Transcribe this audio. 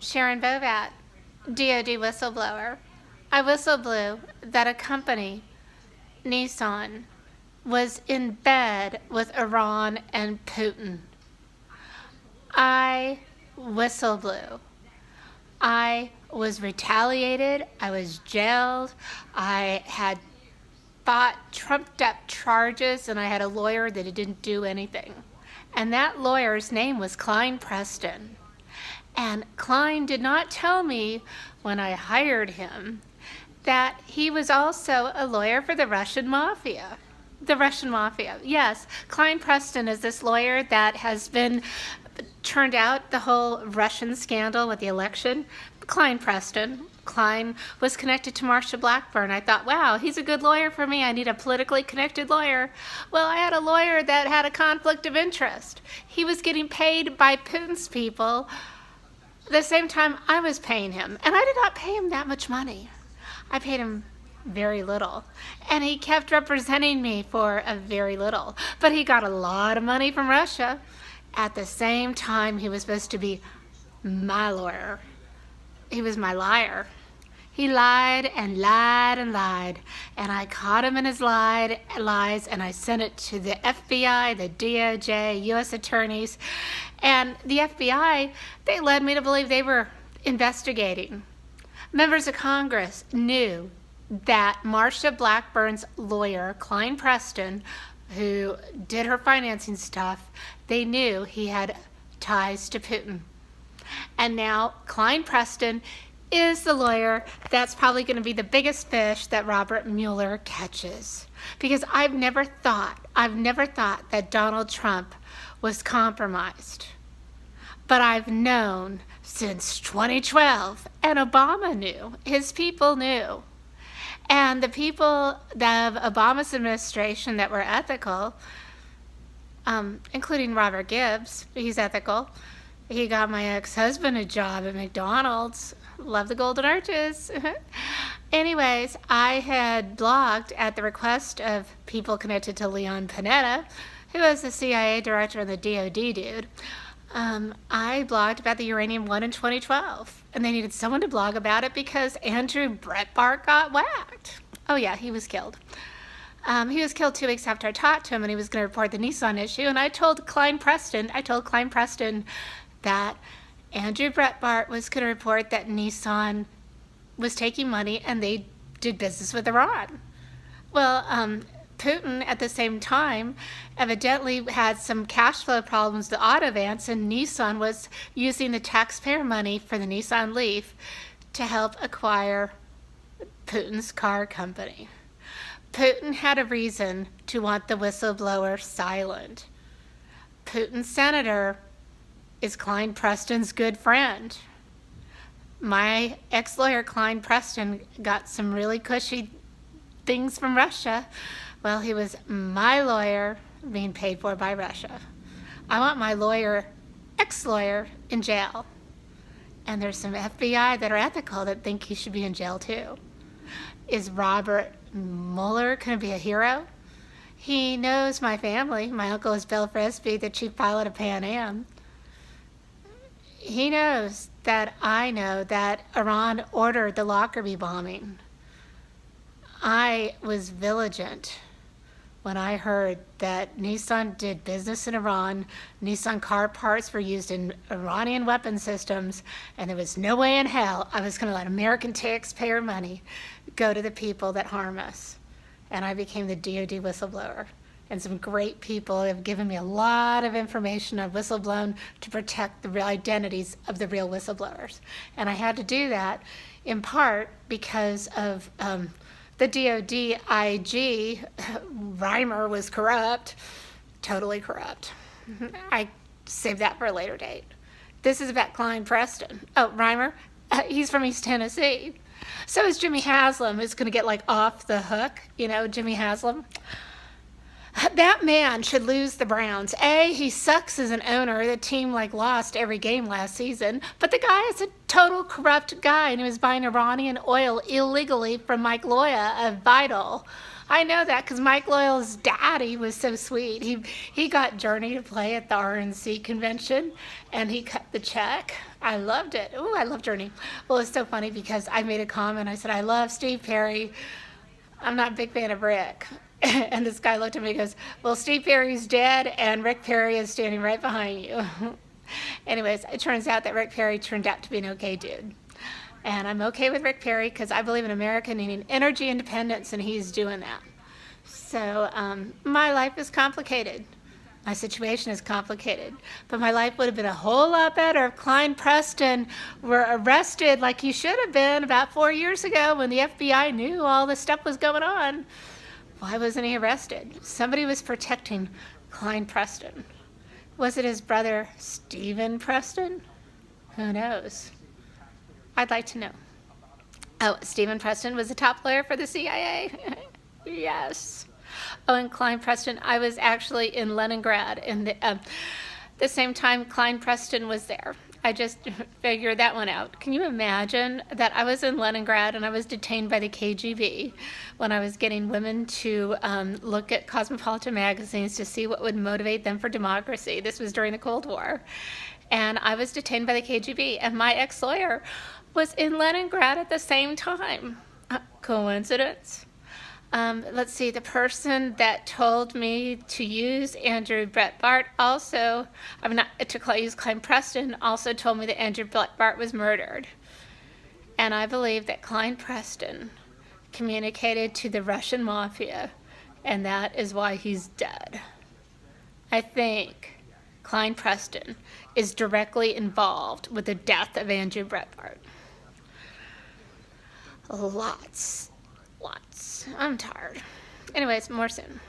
Sharon Bovat, DOD whistleblower. I whistleblew that a company, Nissan, was in bed with Iran and Putin. I whistleblew. I was retaliated. I was jailed. I had fought trumped up charges, and I had a lawyer that didn't do anything. And that lawyer's name was Kline Preston. And Kline did not tell me when I hired him that he was also a lawyer for the Russian mafia. The Russian mafia, yes. Kline Preston is this lawyer that has been turned out the whole Russian scandal with the election. Kline Preston. Kline was connected to Marsha Blackburn. I thought, wow, he's a good lawyer for me. I need a politically connected lawyer. Well, I had a lawyer that had a conflict of interest. He was getting paid by Putin's people the same time I was paying him. And I did not pay him that much money. I paid him very little. And he kept representing me for a very little. But he got a lot of money from Russia. At the same time, he was supposed to be my lawyer. He was my liar. He lied and lied and lied. And I caught him in his lies, and I sent it to the FBI, the DOJ, U.S. attorneys. And the FBI, they led me to believe they were investigating. Members of Congress knew that Marsha Blackburn's lawyer, Kline Preston, who did her financing stuff, they knew he had ties to Putin. And now Kline Preston is the lawyer that's probably going to be the biggest fish that Robert Mueller catches. Because I've never thought that Donald Trump was compromised. But I've known since 2012, and Obama knew, his people knew. And the people of Obama's administration that were ethical, including Robert Gibbs, he's ethical. He got my ex-husband a job at McDonald's. Love the Golden Arches. Anyways, I had blogged at the request of people connected to Leon Panetta, who was the CIA director and the DOD dude. I blogged about the uranium one in 2012, and they needed someone to blog about it because Andrew Breitbart got whacked. Oh yeah, he was killed. He was killed 2 weeks after I talked to him, and he was going to report the Nissan issue. And I told Kline Preston that Andrew Breitbart was going to report that Nissan was taking money and they did business with Iran. Well, Putin at the same time evidently had some cash flow problems with Autovance, and Nissan was using the taxpayer money for the Nissan Leaf to help acquire Putin's car company. Putin had a reason to want the whistleblower silent. Putin's senator is Kline Preston's good friend. My ex-lawyer, Kline Preston, got some really cushy things from Russia. Well, he was my lawyer being paid for by Russia. I want my ex-lawyer, in jail. And there's some FBI that are ethical that think he should be in jail too. Is Robert Mueller going to be a hero? He knows my family. My uncle is Bill Frisbee, the chief pilot of Pan Am. He knows that I know that Iran ordered the Lockerbie bombing. I was vigilant when I heard that Nissan did business in Iran, Nissan car parts were used in Iranian weapon systems, and there was no way in hell I was going to let American taxpayer money go to the people that harm us. And I became the DOD whistleblower. And some great people have given me a lot of information I've whistleblown to protect the real identities of the real whistleblowers. And I had to do that in part because of the DOD IG. Reimer was corrupt, totally corrupt. I saved that for a later date. This is about Kline Preston. Oh, Reimer, he's from East Tennessee. So is Jimmy Haslam, who's going to get off the hook, Jimmy Haslam. That man should lose the Browns. He sucks as an owner. The team lost every game last season. But the guy is a total corrupt guy, and he was buying Iranian oil illegally from Mike Loya of Vital. I know that because Mike Loyal's daddy was so sweet. He got Journey to play at the RNC convention, and he cut the check. I loved it. Ooh, I love Journey. Well, it's so funny because I made a comment. I said, I love Steve Perry. I'm not a big fan of Rick. And this guy looked at me and goes, well, Steve Perry's dead and Rick Perry is standing right behind you. Anyways, it turns out that Rick Perry turned out to be an okay dude. And I'm okay with Rick Perry because I believe in America needing energy independence, and he's doing that. So my life is complicated. My situation is complicated. But my life would have been a whole lot better if Kline Preston were arrested like he should have been about 4 years ago when the FBI knew all this stuff was going on. Why wasn't he arrested? Somebody was protecting Kline Preston. Was it his brother, Stephen Preston? Who knows? I'd like to know. Oh, Stephen Preston was a top lawyer for the CIA? Yes. Oh, and Kline Preston, I was actually in Leningrad in the same time Kline Preston was there. I just figured that one out. Can you imagine that I was in Leningrad and I was detained by the KGB when I was getting women to look at cosmopolitan magazines to see what would motivate them for democracy? This was during the Cold War. And I was detained by the KGB, and my ex-lawyer was in Leningrad at the same time. Coincidence? Let's see, the person that told me to use Andrew Breitbart also, to use Kline Preston, also told me that Andrew Breitbart was murdered. And I believe that Kline Preston communicated to the Russian mafia, and that is why he's dead. I think Kline Preston is directly involved with the death of Andrew Breitbart. Lots. I'm tired. Anyways, more soon.